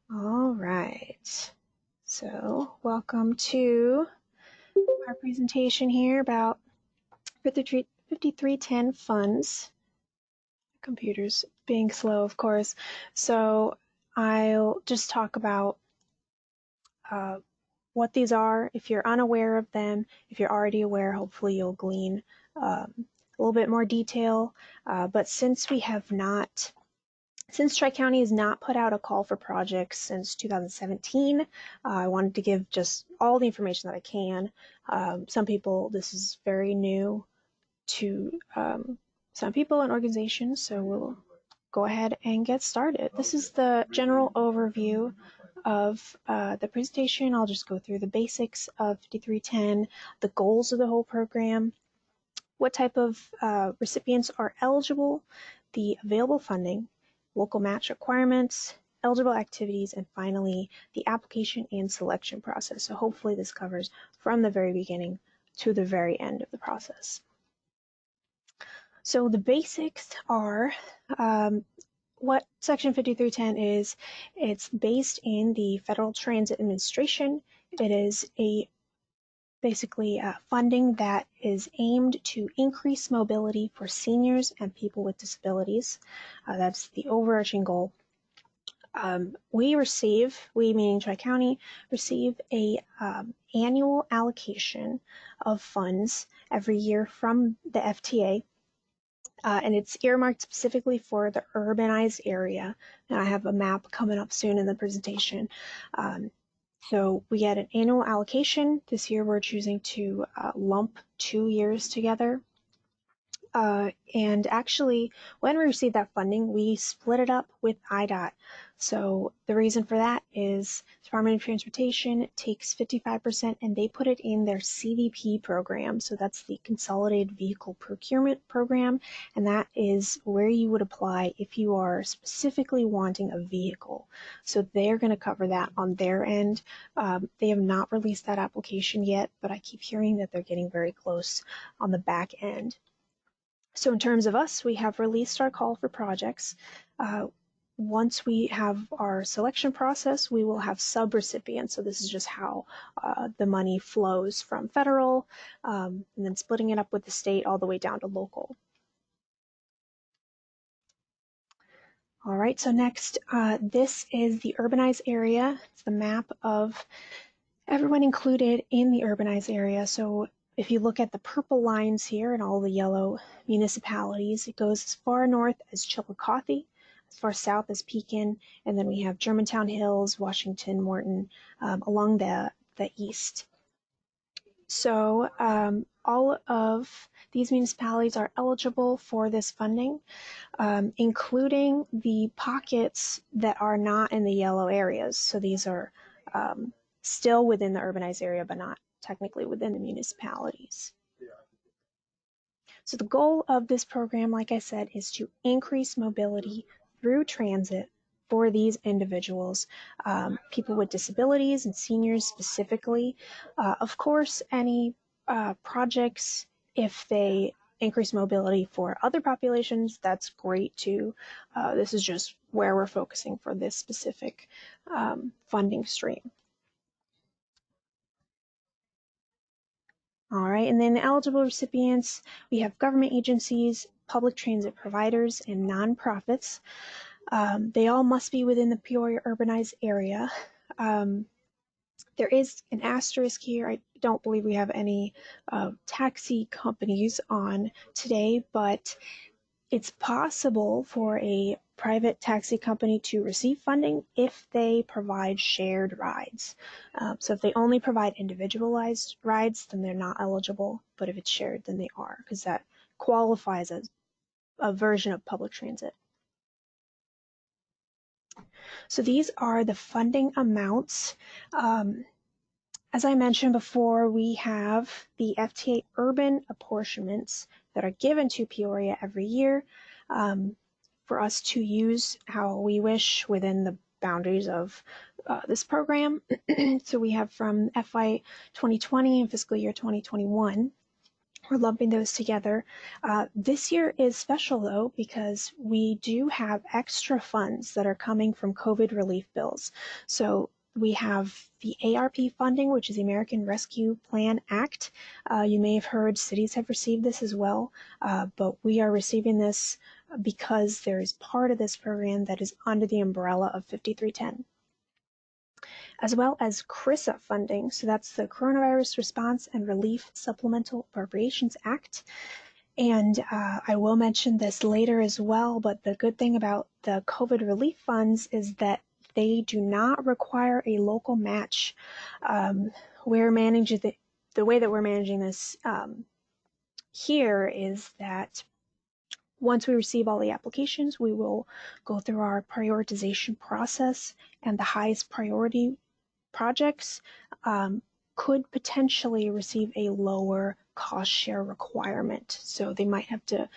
All right. So, welcome to our presentation here about 5310 funds. Computers being slow, of course. So, I'll just talk about what these are. If you're unaware of them, if you're already aware, hopefully you'll glean a little bit more detail. But since Tri-County has not put out a call for projects since 2017, I wanted to give just all the information that I can. Some people, this is very new to some people and organizations, so we'll go ahead and get started. This is the general overview of the presentation. I'll just go through the basics of 5310, the goals of the whole program, what type of recipients are eligible, the available funding, local match requirements, eligible activities, and finally the application and selection process. So hopefully this covers from the very beginning to the very end of the process. So the basics are what Section 5310 is. It's based in the Federal Transit Administration. It is basically funding that is aimed to increase mobility for seniors and people with disabilities. That's the overarching goal. We meaning Tri-County, receive a annual allocation of funds every year from the FTA. And it's earmarked specifically for the urbanized area. And I have a map coming up soon in the presentation. So we get an annual allocation. This year we're choosing to lump 2 years together. And actually, when we received that funding, we split it up with IDOT. So the reason for that is Department of Transportation takes 55% and they put it in their CVP program. So that's the Consolidated Vehicle Procurement Program. And that is where you would apply if you are specifically wanting a vehicle. So they're going to cover that on their end. They have not released that application yet, but I keep hearing that they're getting very close on the back end. So in terms of us, we have released our call for projects. Once we have our selection process, we will have sub-recipients. So this is just how the money flows from federal and then splitting it up with the state all the way down to local. All right, so next, this is the urbanized area. It's the map of everyone included in the urbanized area. So if you look at the purple lines here and all the yellow municipalities, it goes as far north as Chillicothe, as far south as Pekin, and then we have Germantown Hills, Washington, Morton, along the east. So all of these municipalities are eligible for this funding, including the pockets that are not in the yellow areas. So these are still within the urbanized area, but not technically within the municipalities. So the goal of this program, like I said, is to increase mobility through transit for these individuals, people with disabilities and seniors specifically. Of course, any projects, if they increase mobility for other populations, that's great too. This is just where we're focusing for this specific funding stream. All right, and then the eligible recipients, we have government agencies, public transit providers, and nonprofits. They all must be within the Peoria urbanized area. There is an asterisk here. I don't believe we have any taxi companies on today, but it's possible for a private taxi company to receive funding if they provide shared rides. So if they only provide individualized rides, then they're not eligible. But if it's shared, then they are, because that qualifies as a version of public transit. So these are the funding amounts. As I mentioned before, we have the FTA urban apportionments that are given to Peoria every year for us to use how we wish within the boundaries of this program. So we have from FY 2020 and fiscal year 2021. we're lumping those together. This year is special though, because we do have extra funds that are coming from COVID relief bills. So we have the ARP funding, which is the American Rescue Plan Act. You may have heard cities have received this as well, but we are receiving this because there is part of this program that is under the umbrella of 5310. As well as CRISA funding. So that's the Coronavirus Response and Relief Supplemental Appropriations Act. And I will mention this later as well, but the good thing about the COVID relief funds is that they do not require a local match. We're managing the way that we're managing this here is that once we receive all the applications, we will go through our prioritization process, and the highest priority projects could potentially receive a lower cost share requirement. So they might have to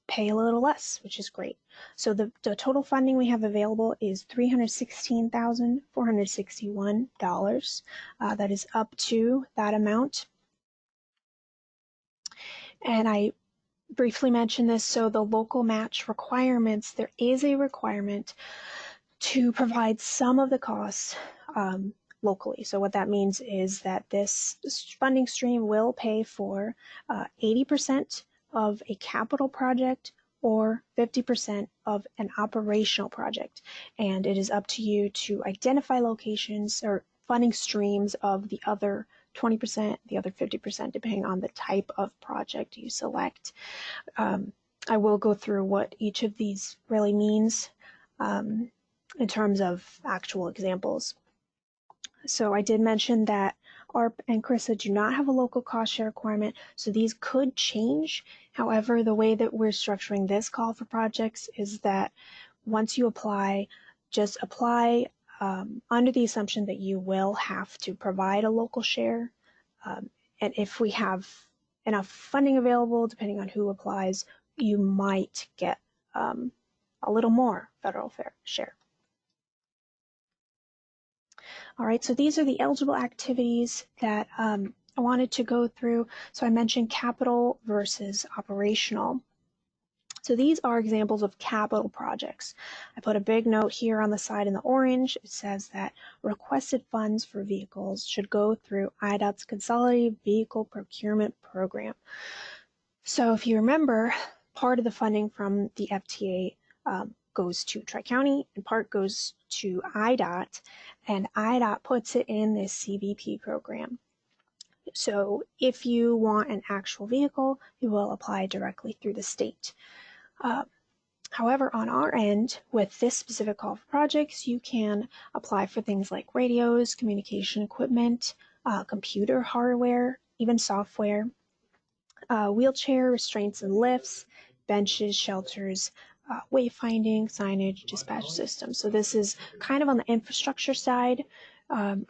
pay a little less, which is great. So the total funding we have available is $316,461. That is up to that amount. And I briefly mentioned this, so the local match requirements, there is a requirement to provide some of the costs locally. So what that means is that this funding stream will pay for 80% of a capital project or 50% of an operational project. And it is up to you to identify locations or funding streams of the other 20%, the other 50%, depending on the type of project you select. I will go through what each of these really means in terms of actual examples. So I did mention that ARP and CRISA do not have a local cost share requirement, so these could change. However, the way that we're structuring this call for projects is that once you apply, just apply under the assumption that you will have to provide a local share. And if we have enough funding available, depending on who applies, you might get a little more federal fair share. All right, so these are the eligible activities that I wanted to go through. So I mentioned capital versus operational. So these are examples of capital projects. I put a big note here on the side in the orange. It says that requested funds for vehicles should go through IDOT's Consolidated Vehicle Procurement Program. So if you remember, part of the funding from the FTA goes to Tri-County and part goes to IDOT, and IDOT puts it in this CVP program. So if you want an actual vehicle, you will apply directly through the state. However, on our end, with this specific call for projects, you can apply for things like radios, communication equipment, computer hardware, even software, wheelchair restraints and lifts, benches, shelters, wayfinding, signage, dispatch systems. So this is kind of on the infrastructure side,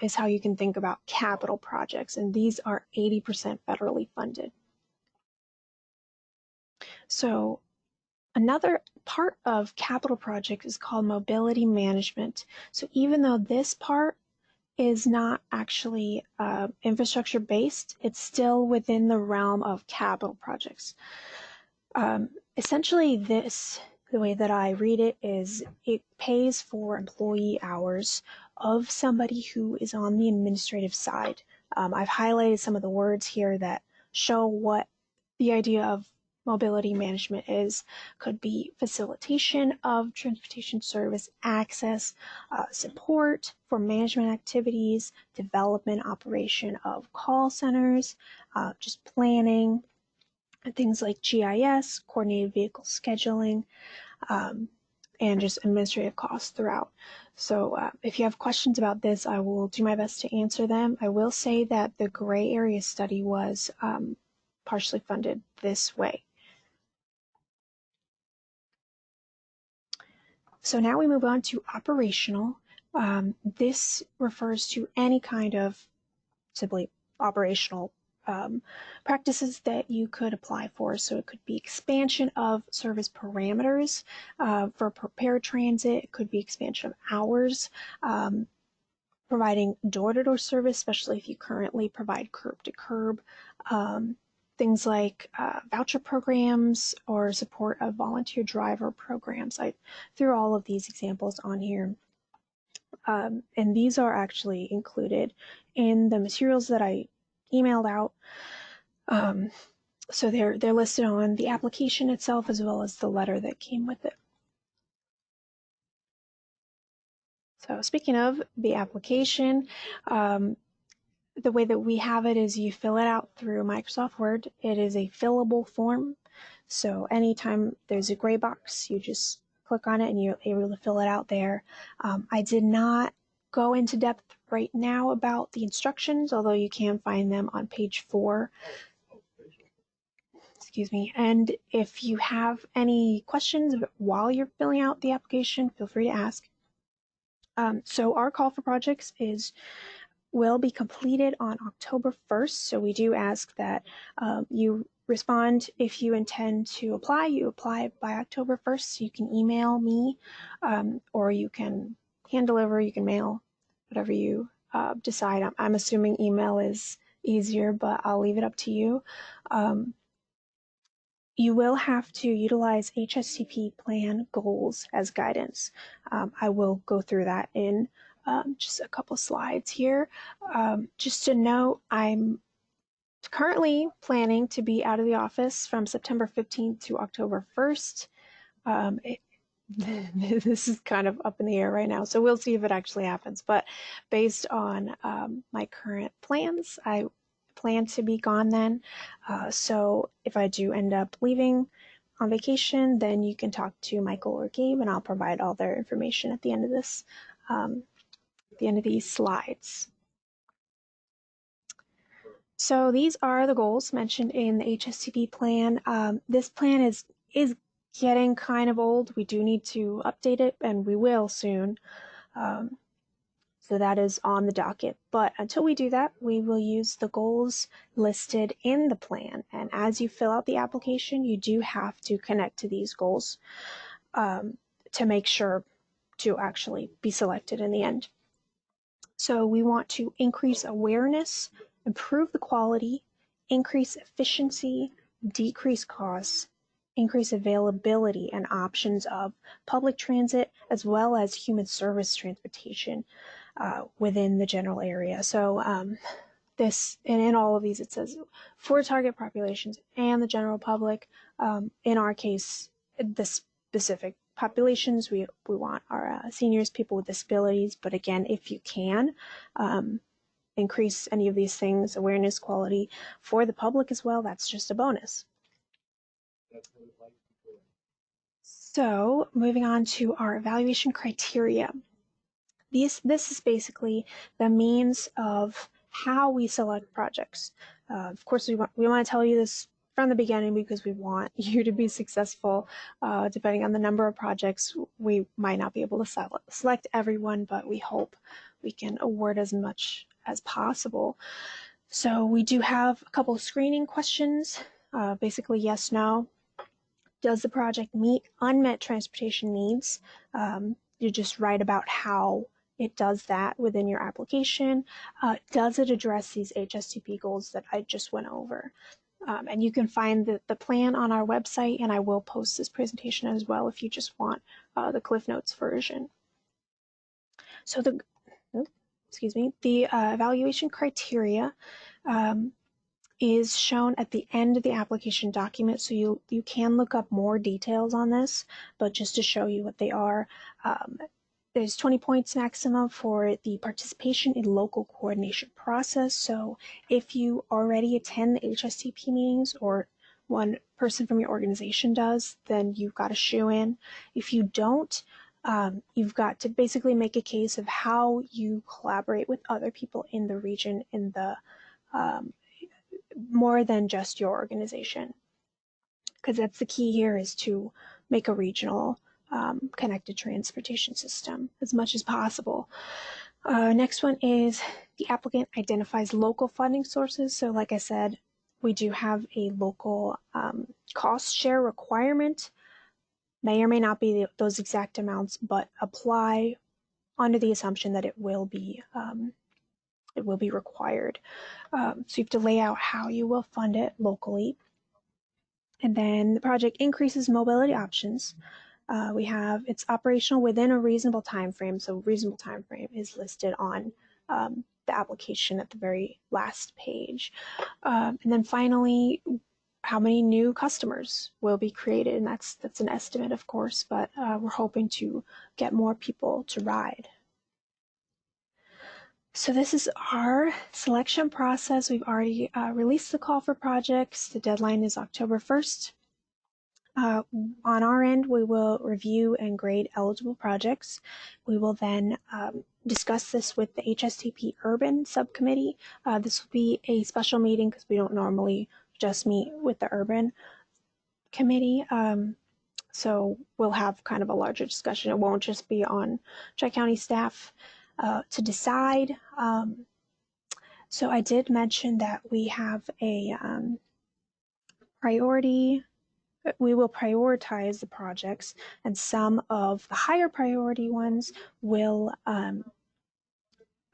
is how you can think about capital projects, and these are 80% federally funded. So another part of capital projects is called mobility management. So even though this part is not actually infrastructure based, it's still within the realm of capital projects. Essentially the way that I read it is it pays for employee hours of somebody who is on the administrative side. I've highlighted some of the words here that show what the idea of mobility management is. Could be facilitation of transportation service access, support for management activities, development, operation of call centers, just planning, things like GIS, coordinated vehicle scheduling, and just administrative costs throughout. So if you have questions about this, I will do my best to answer them. I will say that the gray area study was partially funded this way. So now we move on to operational. This refers to any kind of simply operational practices that you could apply for. So it could be expansion of service parameters for paratransit. It could be expansion of hours, providing door-to-door service, especially if you currently provide curb-to-curb. things like voucher programs or support of volunteer driver programs. I threw all of these examples on here. And these are actually included in the materials that I emailed out. So they're listed on the application itself as well as the letter that came with it. So speaking of the application, the way that we have it is you fill it out through Microsoft Word. It is a fillable form. So anytime there's a gray box, you just click on it and you're able to fill it out there. I did not go into depth right now about the instructions, although you can find them on page 4. Excuse me. And if you have any questions while you're filling out the application, feel free to ask. So our call for projects will be completed on October 1st. So we do ask that you respond if you intend to apply. You apply by October 1st. So you can email me or you can hand deliver, you can mail, whatever you decide. I'm assuming email is easier, but I'll leave it up to you. You will have to utilize HSCP plan goals as guidance. I will go through that in just a couple slides here. Just to note, I'm currently planning to be out of the office from September 15th to October 1st. This is kind of up in the air right now, so we'll see if it actually happens. But based on my current plans, I plan to be gone then. So if I do end up leaving on vacation, then you can talk to Michael or Gabe, and I'll provide all their information at the end of this, the end of these slides. So these are the goals mentioned in the HSCP plan. This plan is getting kind of old. We do need to update it, and we will soon. So that is on the docket. But until we do that, we will use the goals listed in the plan. And as you fill out the application, you do have to connect to these goals to make sure to actually be selected in the end. So we want to increase awareness, improve the quality, increase efficiency, decrease costs, increase availability and options of public transit, as well as human service transportation within the general area. So this, and in all of these, it says for target populations and the general public. In our case, the specific populations, we want our seniors, people with disabilities. But again, if you can, increase any of these things, awareness, quality for the public as well, that's just a bonus. So moving on to our evaluation criteria. This is basically the means of how we select projects. Of course, we want to tell you this from the beginning because we want you to be successful. Depending on the number of projects, we might not be able to select everyone, but we hope we can award as much as possible. So we do have a couple of screening questions, basically yes, no. Does the project meet unmet transportation needs? You just write about how it does that within your application. Does it address these HSCP goals that I just went over? And you can find the plan on our website, and I will post this presentation as well if you just want the Cliff Notes version. So the evaluation criteria is shown at the end of the application document, so you can look up more details on this, but just to show you what they are, there's 20 points maximum for the participation in local coordination process. So if you already attend the HSCP meetings or one person from your organization does, then you've got a shoe in. If you don't, you've got to basically make a case of how you collaborate with other people in the region, in the more than just your organization, because that's the key here, is to make a regional connected transportation system as much as possible. Next one is the applicant identifies local funding sources. So like I said, we do have a local cost share requirement. May or may not be those exact amounts, but apply under the assumption that it will be it will be required. So you have to lay out how you will fund it locally. And then the project increases mobility options. We have it's operational within a reasonable time frame. So reasonable time frame is listed on the application at the very last page. And then finally, how many new customers will be created, and that's an estimate, of course, but we're hoping to get more people to ride. So this is our selection process. We've already released the call for projects. The deadline is October 1st. On our end, we will review and grade eligible projects. We will then discuss this with the HSTP Urban Subcommittee. This will be a special meeting because we don't normally just meet with the Urban Committee. So we'll have kind of a larger discussion. It won't just be on Tri-County staff to decide. So I did mention that we have a priority. We will prioritize the projects, and some of the higher priority ones will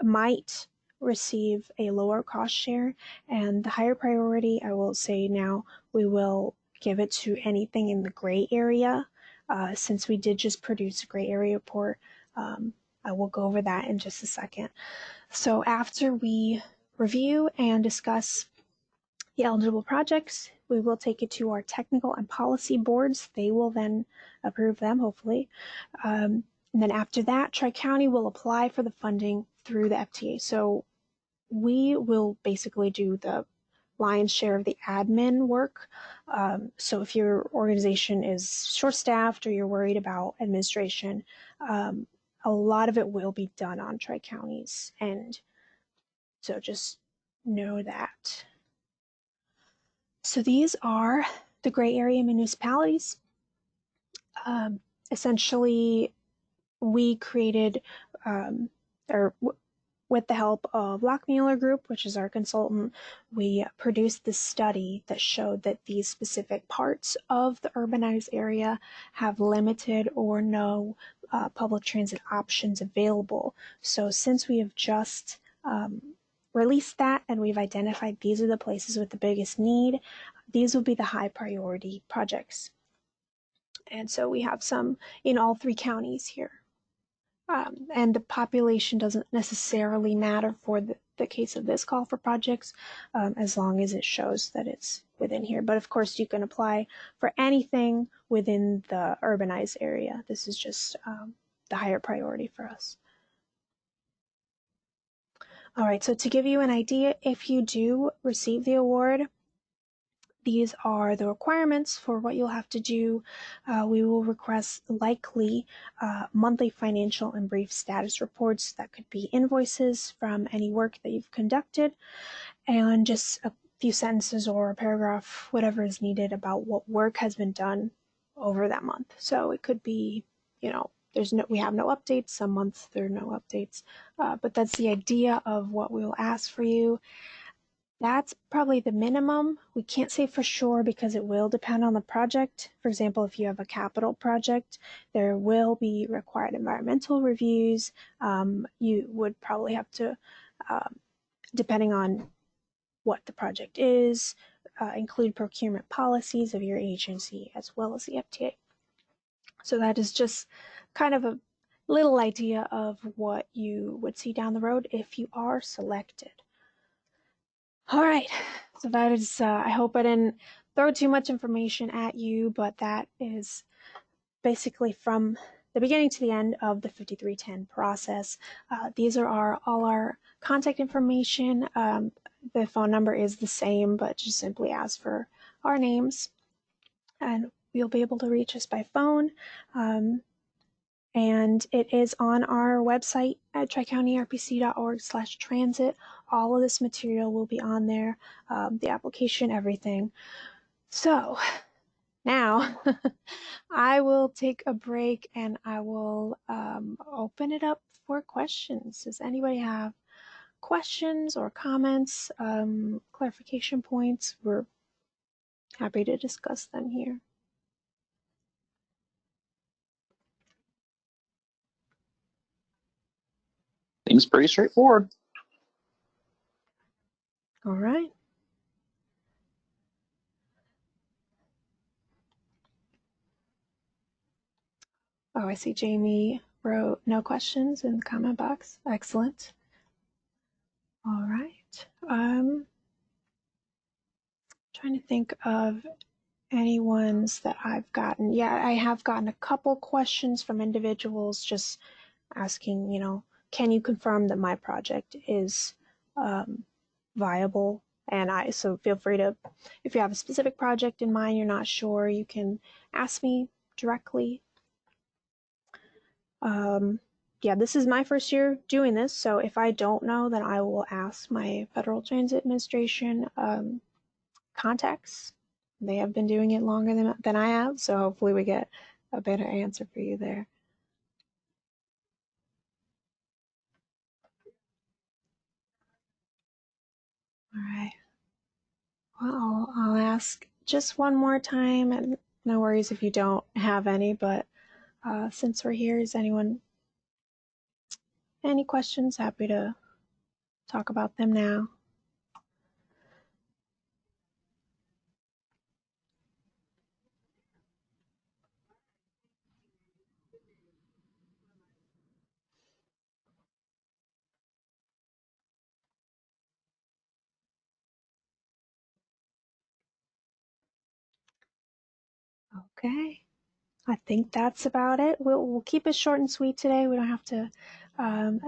might receive a lower cost share, and the higher priority, I will say now, we will give it to anything in the gray area. Since we did just produce a gray area report, I will go over that in just a second. So after we review and discuss the eligible projects, we will take it to our technical and policy boards. They will then approve them, hopefully. And then after that, Tri-County will apply for the funding through the FTA. So we will basically do the lion's share of the admin work. So if your organization is short-staffed or you're worried about administration, a lot of it will be done on Tri-County's end. So just know that. So these are the gray area municipalities. Essentially, we created, with the help of Lockmuller Group, which is our consultant, we produced this study that showed that these specific parts of the urbanized area have limited or no public transit options available. So since we have just released that and we've identified these are the places with the biggest need, these will be the high priority projects. And so we have some in all 3 counties here. And the population doesn't necessarily matter for the case of this call for projects, as long as it shows that it's within here. But of course, you can apply for anything within the urbanized area. This is just the higher priority for us. All right, so to give you an idea, if you do receive the award, these are the requirements for what you'll have to do. We will request likely monthly financial and brief status reports. That could be invoices from any work that you've conducted, and just a few sentences or a paragraph, whatever is needed about what work has been done over that month. So it could be, we have no updates. Some months there are no updates, but that's the idea of what we will ask for you. That's probably the minimum. We can't say for sure because it will depend on the project. For example, if you have a capital project, there will be required environmental reviews. You would probably have to, depending on what the project is, include procurement policies of your agency as well as the FTA. So that is just kind of a little idea of what you would see down the road if you are selected. All right, so that is, I hope I didn't throw too much information at you, but that is basically from the beginning to the end of the 5310 process. These are all our contact information. The phone number is the same, but just simply ask for our names, and you'll be able to reach us by phone. And it is on our website at tricountyrpc.org/transit. All of this material will be on there, the application, everything. So now I will take a break and I will open it up for questions. Does anybody have questions or comments, clarification points? We're happy to discuss them here. Seems pretty straightforward. All right. Oh, I see Jamie wrote no questions in the comment box. Excellent. All right. Trying to think of any ones that I've gotten. Yeah, I have gotten a couple questions from individuals just asking, can you confirm that my project is viable? And so feel free to, if you have a specific project in mind, you're not sure, you can ask me directly. Yeah, this is my first year doing this, so if I don't know, then I will ask my Federal Transit Administration contacts. They have been doing it longer than I have, so hopefully we get a better answer for you there. All right. Well, I'll ask just one more time, and no worries if you don't have any, but since we're here, is anyone any questions? Happy to talk about them now. Okay. I think that's about it. We'll keep it short and sweet today. We don't have to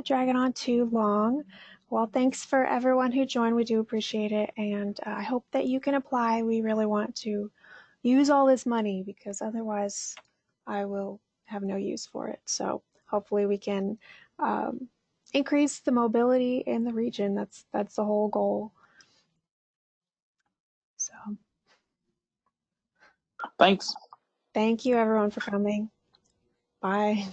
drag it on too long. Well, thanks for everyone who joined. We do appreciate it, and I hope that you can apply. We really want to use all this money because otherwise I will have no use for it. So hopefully we can increase the mobility in the region. That's the whole goal. So Thanks. thank you everyone for coming. Bye.